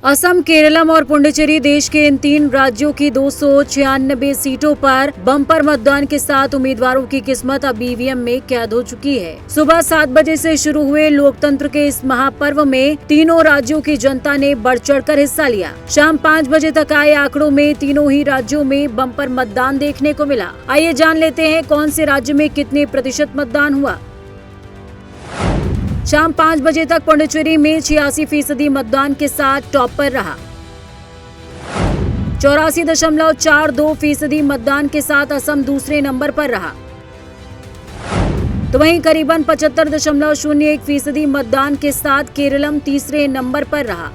असम, केरलम और पुडुचेरी देश के इन तीन राज्यों की 296 सीटों पर बम्पर मतदान के साथ उम्मीदवारों की किस्मत अब ईवीएम में कैद हो चुकी है। सुबह 7 बजे से शुरू हुए लोकतंत्र के इस महापर्व में तीनों राज्यों की जनता ने बढ़ चढ़कर हिस्सा लिया। शाम 5 बजे तक आए आंकड़ों में तीनों ही राज्यों में बम्पर मतदान देखने को मिला। आइए जान लेते हैं कौन से राज्य में कितने प्रतिशत मतदान हुआ। शाम 5 बजे तक पुडुचेरी में 86% मतदान के साथ टॉप पर रहा। 84.42% मतदान के साथ असम दूसरे नंबर पर रहा। तो वहीं करीबन 75.01% मतदान के साथ केरलम तीसरे नंबर पर रहा।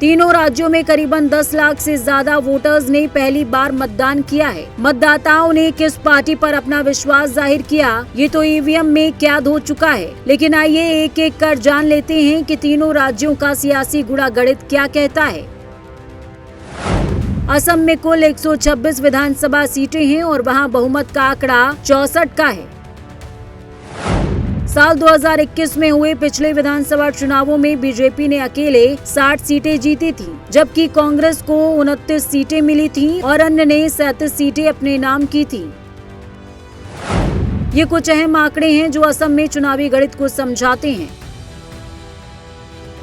तीनों राज्यों में करीबन 10 लाख से ज्यादा वोटर्स ने पहली बार मतदान किया है। मतदाताओं ने किस पार्टी पर अपना विश्वास जाहिर किया, ये तो ईवीएम में कैद हो चुका है। लेकिन आइए एक एक कर जान लेते हैं कि तीनों राज्यों का सियासी गुणागणित क्या कहता है। असम में कुल 126 विधानसभा सीटें हैं और वहां बहुमत का आंकड़ा 64 का है। साल 2021 में हुए पिछले विधानसभा चुनावों में बीजेपी ने अकेले 60 सीटें जीती थी, जबकि कांग्रेस को 29 सीटें मिली थीं और अन्य ने 37 सीटें अपने नाम की थी। ये कुछ अहम आंकड़े हैं जो असम में चुनावी गणित को समझाते हैं।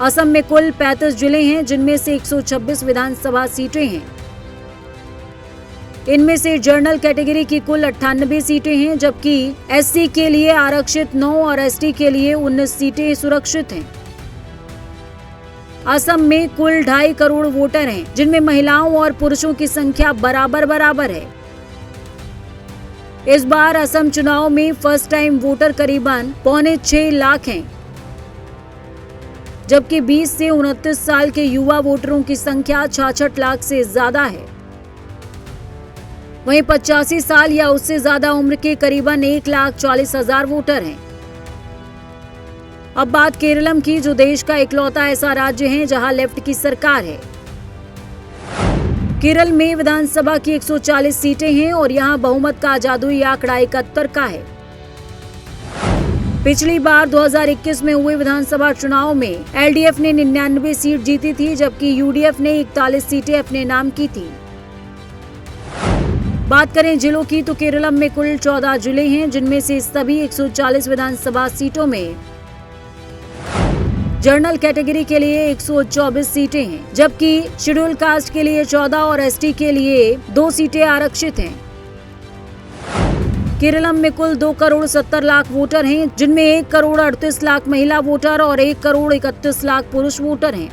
असम में कुल 35 जिले हैं, जिनमें से 126 विधानसभा सीटें हैं। इनमें से जनरल कैटेगरी की कुल 98 सीटें हैं, जबकि एससी के लिए आरक्षित 9 और एसटी के लिए 19 सीटें सुरक्षित हैं। असम में कुल 2.5 करोड़ वोटर हैं, जिनमें महिलाओं और पुरुषों की संख्या बराबर है। इस बार असम चुनाव में फर्स्ट टाइम वोटर करीबन 6.25 लाख हैं, जबकि 20 से 29 साल के युवा वोटरों की संख्या 66 लाख से ज्यादा है। वहीं 85 साल या उससे ज्यादा उम्र के करीबन 1,40,000 वोटर हैं। अब बात केरलम की, जो देश का इकलौता ऐसा राज्य है जहां लेफ्ट की सरकार है। केरल में विधानसभा की 140 सीटें हैं और यहां बहुमत का जादुई आंकड़ा 71 का है। पिछली बार 2021 में हुए विधानसभा चुनाव में एलडीएफ ने 99 सीट जीती थी, जबकि यूडीएफ ने 41 सीटें अपने नाम की थी। बात करें जिलों की, तो केरलम में कुल 14 जिले हैं, जिनमें से सभी 140 विधानसभा सीटों में जनरल कैटेगरी के लिए 124 सीटें हैं, जबकि शेड्यूल कास्ट के लिए 14 और एसटी के लिए 2 सीटें आरक्षित हैं। केरलम में कुल 2 करोड़ 70 लाख वोटर हैं, जिनमें 1 करोड़ 38 लाख महिला वोटर और 1 करोड़ 31 लाख पुरुष वोटर हैं।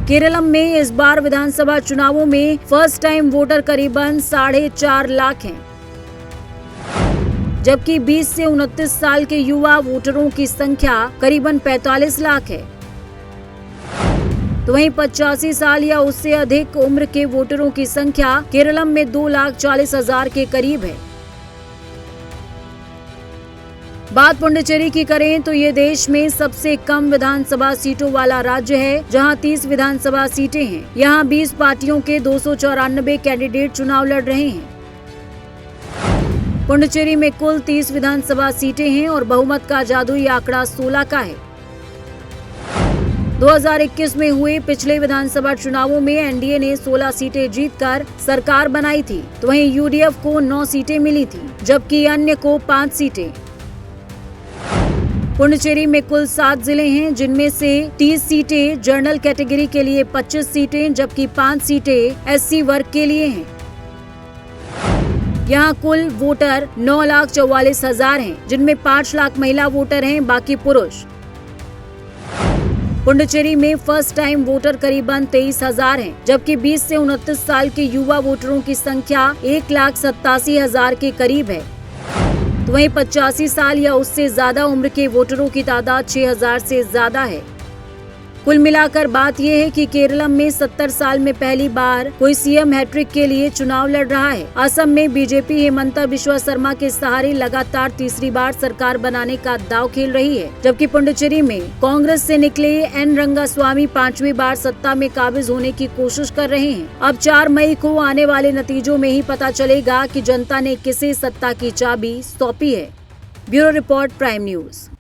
केरलम में इस बार विधानसभा चुनावों में फर्स्ट टाइम वोटर करीबन 4.5 लाख हैं, जबकि 20 से 29 साल के युवा वोटरों की संख्या करीबन 45 लाख है। तो वहीं 85 साल या उससे अधिक उम्र के वोटरों की संख्या केरलम में 2,40,000 के करीब है। बात पुडुचेरी की करें तो ये देश में सबसे कम विधानसभा सीटों वाला राज्य है, जहां 30 विधानसभा सीटें हैं। यहां 20 पार्टियों के 294 कैंडिडेट चुनाव लड़ रहे हैं। पुडुचेरी में कुल 30 विधानसभा सीटें हैं और बहुमत का जादुई आंकड़ा 16 का है। 2021 में हुए पिछले विधानसभा चुनावों में एनडीए ने 16 सीटें जीतकर सरकार बनाई थी, तो वहीं यूडीएफ को 9 सीटें मिली थी, जबकि अन्य को 5 सीटें। पुडुचेरी में कुल 7 जिले हैं, जिनमें से 30 सीटें जनरल कैटेगरी के लिए, 25 सीटें, जबकि 5 सीटें एससी वर्ग के लिए हैं। यहाँ कुल वोटर 9,44,000 हैं, जिनमें 5 लाख महिला वोटर हैं, बाकी पुरुष। पुडुचेरी में फर्स्ट टाइम वोटर करीबन 23,000 हैं, जबकि 20 से 29 साल के युवा वोटरों की संख्या 1,87,000 के करीब है। तो वहीं 85 साल या उससे ज्यादा उम्र के वोटरों की तादाद 6,000 से ज्यादा है। कुल मिलाकर बात यह है कि केरलम में 70 साल में पहली बार कोई सीएम हैट्रिक के लिए चुनाव लड़ रहा है। असम में बीजेपी हेमंता बिस्वा शर्मा के सहारे लगातार तीसरी बार सरकार बनाने का दांव खेल रही है, जबकि पुडुचेरी में कांग्रेस से निकले एन रंगास्वामी 5वीं बार सत्ता में काबिज होने की कोशिश कर रहे हैं। अब 4 मई को आने वाले नतीजों में ही पता चलेगा कि जनता ने किसे सत्ता की चाबी सौंपी है। Bureau report, prime news.